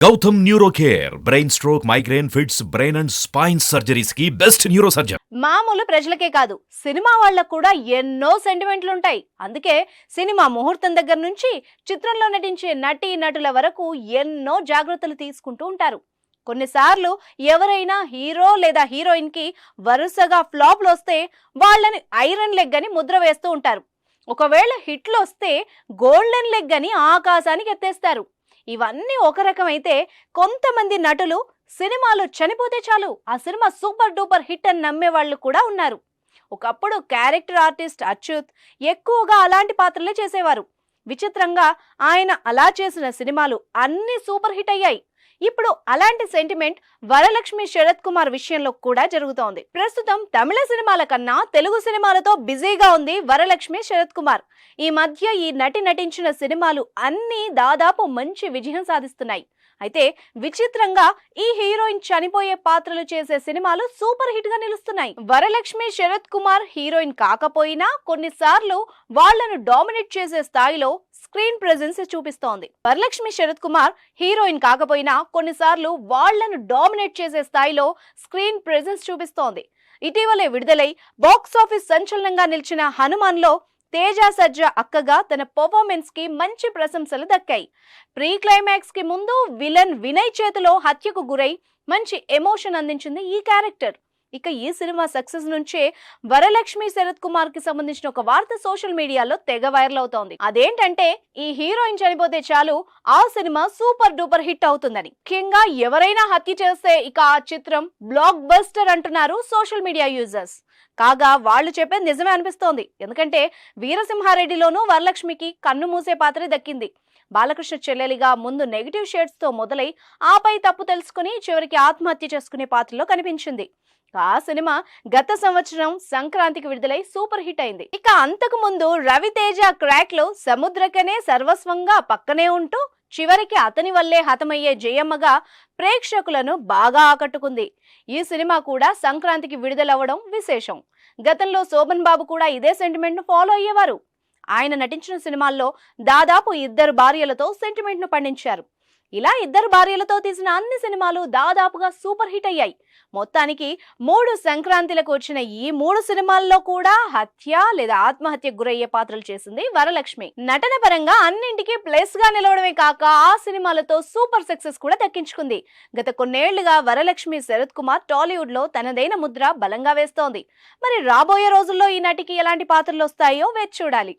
Gautam neuro care brain stroke migraine fits brain and spine surgeries కి best neuro surgeon. మామూలు ప్రజలకే కాదు cinema వాళ్ళకు కూడా ఎన్నో సెంటిమెంట్లు ఉంటాయి. అందుకే సినిమా ముహూర్తం దగ్గర నుంచి చిత్రంలో నటించే నటీ నటుల వరకు ఎన్నో జాగ్రత్తలు తీసుకుంటూ ఉంటారు. కొన్నిసార్లు ఎవరైనా హీరో లేదా హీరోయిన్ కి వరుసగా ఫ్లాప్లు వస్తే వాళ్ళని ఐరన్ లెగ్ అని ముద్ర వేస్తూ ఉంటారు. ఒకవేళ హిట్లు వస్తే గోల్డెన్ లెగ్ అని ఆకాశానికి ఎత్తేస్తారు. ఇవన్నీ ఒక రకమైతే కొంతమంది నటులు సినిమాలో చనిపోతే చాలు ఆ సినిమా సూపర్ డూపర్ హిట్ అని నమ్మే వాళ్ళు కూడా ఉన్నారు. ఒకప్పుడు క్యారెక్టర్ ఆర్టిస్ట్ అచ్యుత్ ఎక్కువగా అలాంటి పాత్రలే చేసేవారు. విచిత్రంగా ఆయన అలా చేసిన సినిమాలు అన్ని సూపర్ హిట్ అయ్యాయి. ఇప్పుడు అలాంటి సెంటిమెంట్ వరలక్ష్మి శరత్ కుమార్ విషయంలో కూడా జరుగుతోంది. ప్రస్తుతం తమిళ సినిమాల కన్నా తెలుగు సినిమాలతో బిజీగా ఉంది వరలక్ష్మి శరత్ కుమార్. ఈ మధ్య ఈ నటి నటించిన సినిమాలు అన్ని దాదాపు మంచి విజయం సాధిస్తున్నాయి. అయితే విచిత్రంగా ఈ హీరోయిన్ చనిపోయే పాత్రలు చేసే సినిమాలు సూపర్ హిట్ గా నిలుస్తున్నాయి. వరలక్ష్మి శరత్ కుమార్ హీరోయిన్ కాకపోయినా కొన్నిసార్లు వాళ్లను డామినేట్ చేసే స్థాయిలో స్క్రీన్ ప్రెజెన్స్ చూపిస్తోంది. వరలక్ష్మి శరత్ కుమార్ హీరోయిన్ కాకపోయినా కొన్నిసార్లు వాళ్లను డామినేట్ చేసే స్థాయిలో స్క్రీన్ ప్రెజెన్స్ చూపిస్తోంది. ఇటీవలే విడుదలై బాక్స్ ఆఫీస్ సంచలనంగా నిలిచిన హనుమాన్ లో తేజ సజ్జా అక్కగా తన పర్ఫార్మెన్స్ కి మంచి ప్రశంసలు దక్కాయి. ప్రీ క్లైమాక్స్ కి ముందు విలన్ వినయ్ చేతిలో హత్యకు గురై మంచి ఎమోషన్ అందించింది ఈ క్యారెక్టర్. ఇక ఈ సినిమా సక్సెస్ నుంచే వరలక్ష్మి శరత్ కుమార్ కి సంబంధించిన ఒక వార్త సోషల్ మీడియాలో తెగ వైరల్ అవుతోంది. అదేంటంటే ఈ హీరోయిన్ చనిపోతే చాలు ఆ సినిమా సూపర్ డూపర్ హిట్ అవుతుందని. ముఖ్యంగా ఎవరైనా హత్య చేస్తే ఇక ఆ చిత్రం బ్లాక్ బస్టర్ అంటున్నారు సోషల్ మీడియా యూజర్స్. కాగా వాళ్ళు చెప్పేది నిజమే అనిపిస్తోంది. ఎందుకంటే వీరసింహారెడ్డిలోనూ వరలక్ష్మికి కన్ను మూసే పాత్ర దక్కింది. బాలకృష్ణ చెల్లెలిగా ముందు నెగిటివ్ షేడ్స్ తో మొదలై ఆపై తప్పు తెలుసుకుని చివరికి ఆత్మహత్య చేసుకునే పాత్రలో కనిపించింది. ఆ సినిమా గత సంవత్సరం సంక్రాంతికి విడుదలై సూపర్ హిట్ అయింది. ఇక అంతకు ముందు రవితేజ క్రాక్ లో సముద్రకనే సర్వస్వంగా పక్కనే ఉంటూ చివరికి అతని వల్లే హతమయ్యే జయమ్మగా ప్రేక్షకులను బాగా ఆకట్టుకుంది. ఈ సినిమా కూడా సంక్రాంతికి విడుదలవ్వడం విశేషం. గతంలో శోభన్ బాబు కూడా ఇదే సెంటిమెంట్ ను ఫాలో అయ్యేవారు. ఆయన నటించిన సినిమాల్లో దాదాపు 2 భార్యలతో సెంటిమెంట్ ను పండించారు. ఇలా 2 భార్యలతో తీసిన అన్ని సినిమాలు దాదాపుగా సూపర్ హిట్ అయ్యాయి. మొత్తానికి 3 సంక్రాంతిలకు వచ్చిన ఈ 3 సినిమాల్లో కూడా హత్య లేదా ఆత్మహత్య గురయ్యే పాత్రలు చేసింది వరలక్ష్మి. నటన పరంగా అన్నింటికీ ప్లస్ గా నిలవడమే కాక ఆ సినిమాలతో సూపర్ సక్సెస్ కూడా దక్కించుకుంది. గత కొన్నేళ్లుగా వరలక్ష్మి శరత్ కుమార్ టాలీవుడ్ లో తనదైన ముద్ర బలంగా వేస్తోంది. మరి రాబోయే రోజుల్లో ఈ నటికి ఎలాంటి పాత్రలు వస్తాయో వేచి చూడాలి.